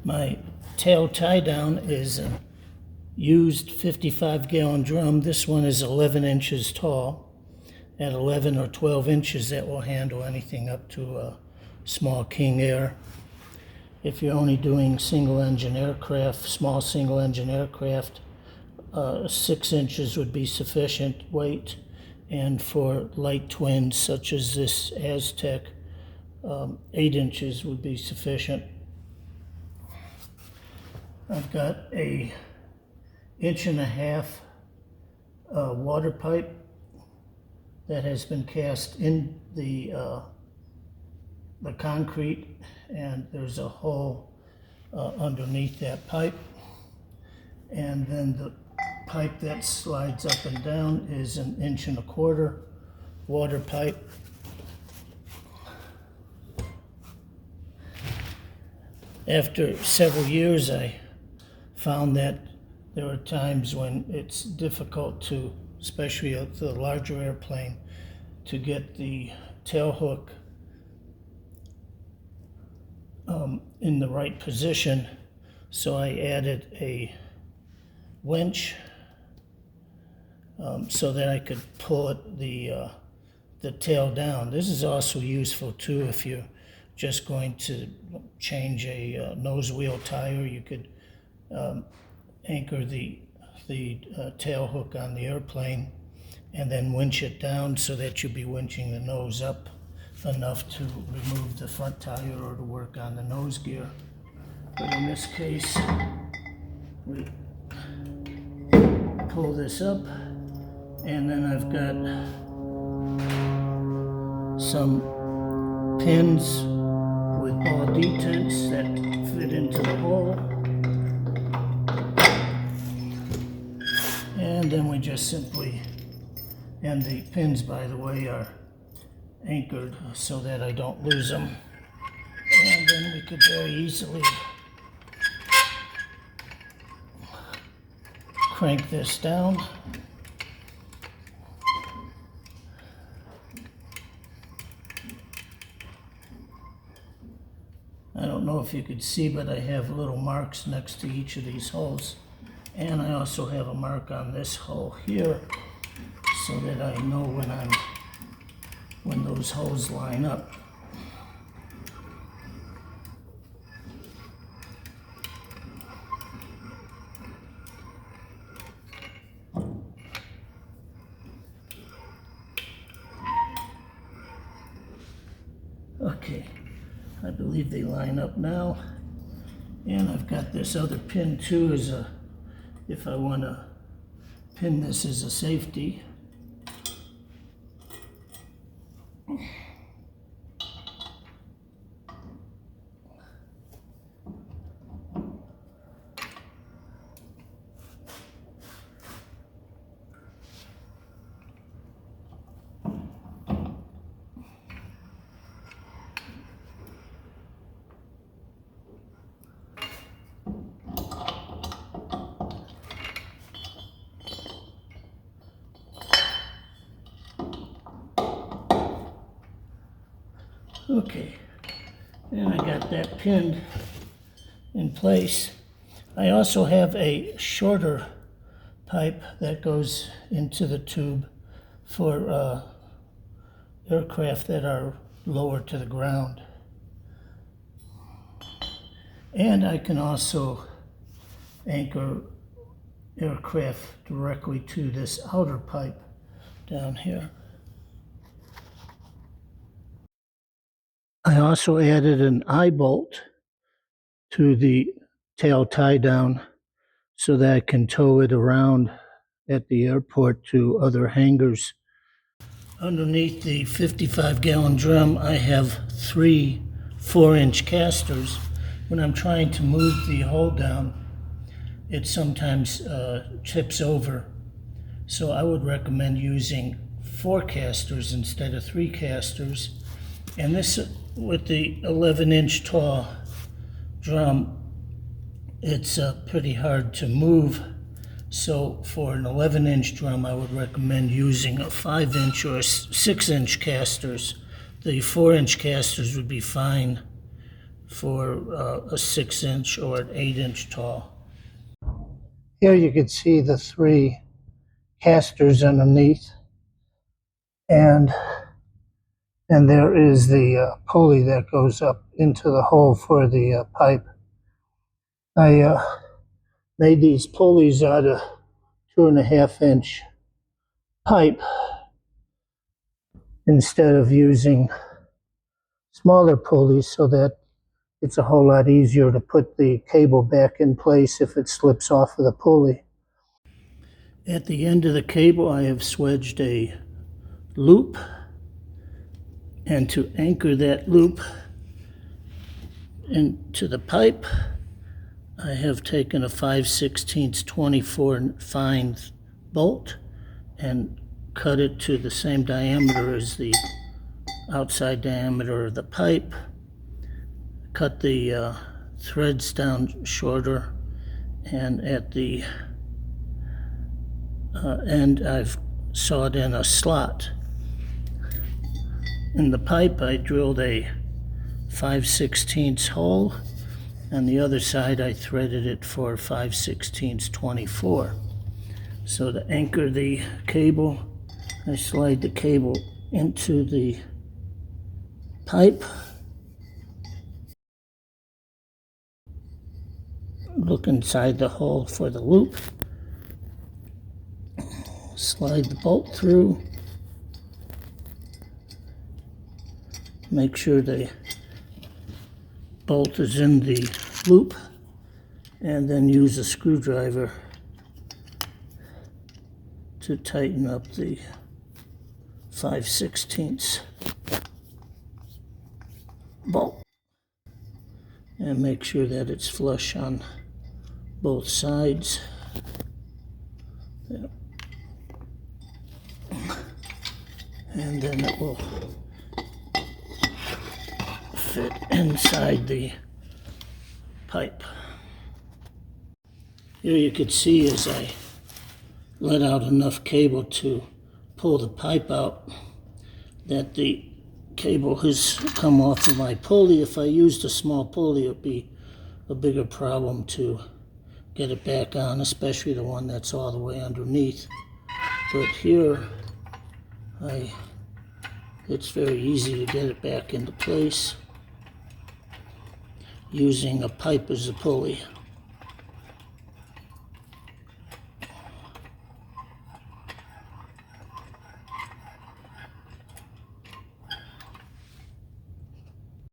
My tail tie down is a used 55-gallon drum. This one is 11 inches tall. At 11 or 12 inches, that will handle anything up to a small King Air. If you're only doing single-engine aircraft, small single-engine aircraft, 6 inches would be sufficient weight. And for light twins, such as this Aztec, 8 inches would be sufficient. I've got a 1.5 inch water pipe that has been cast in the concrete, and there's a hole underneath that pipe. And then the pipe that slides up and down is 1.25 inches water pipe. After several years, I found that there are times when it's difficult to, especially at the larger airplane, to get the tail hook in the right position. So I added a winch so that I could pull it the tail down. This is also useful too if you're just going to change a nose wheel tire. You could anchor the tail hook on the airplane and then winch it down so that you'll be winching the nose up enough to remove the front tire or to work on the nose gear. But in this case, we pull this up, and then I've got some pins with ball detents that fit into the hole. And then we just simply, and the pins, by the way, are anchored so that I don't lose them. And then we could very easily crank this down. I don't know if you could see, but I have little marks next to each of these holes. And I also have a mark on this hole here so that I know when those holes line up. Okay, I believe they line up now. And I've got this other pin too, if I want to pin this as a safety. Okay, and I got that pinned in place. I also have a shorter pipe that goes into the tube for aircraft that are lower to the ground. And I can also anchor aircraft directly to this outer pipe down here. I also added an eye bolt to the tail tie down so that I can tow it around at the airport to other hangars. Underneath the 55-gallon drum, I have 3 4-inch casters. When I'm trying to move the hole down, it sometimes tips over. So I would recommend using 4 casters instead of 3 casters. And this, with the 11-inch tall drum, it's pretty hard to move. So for an 11-inch drum, I would recommend using a 5-inch or 6-inch casters. The 4-inch casters would be fine for a 6-inch or an 8-inch tall. Here you can see the 3 casters underneath, and there is the pulley that goes up into the hole for the pipe. I made these pulleys out of 2.5-inch pipe instead of using smaller pulleys, so that it's a whole lot easier to put the cable back in place if it slips off of the pulley. At the end of the cable, I have swedged a loop, and to anchor that loop into the pipe, I have taken a 5/16 24 fine bolt and cut it to the same diameter as the outside diameter of the pipe. Cut the threads down shorter, and at the end I've sawed in a slot. In the pipe I drilled a 5/16 hole. On the other side I threaded it for 5/16 24. So to anchor the cable, I slide the cable into the pipe, look inside the hole for the loop, slide the bolt through, make sure the bolt is in the loop, and then use a screwdriver to tighten up the 5/16 bolt, and make sure that it's flush on both sides. And then it will fit inside the pipe. Here you can see, as I let out enough cable to pull the pipe out, that the cable has come off of my pulley. If I used a small pulley, it would be a bigger problem to get it back on, especially the one that's all the way underneath. But here, it's very easy to get it back into place using a pipe as a pulley.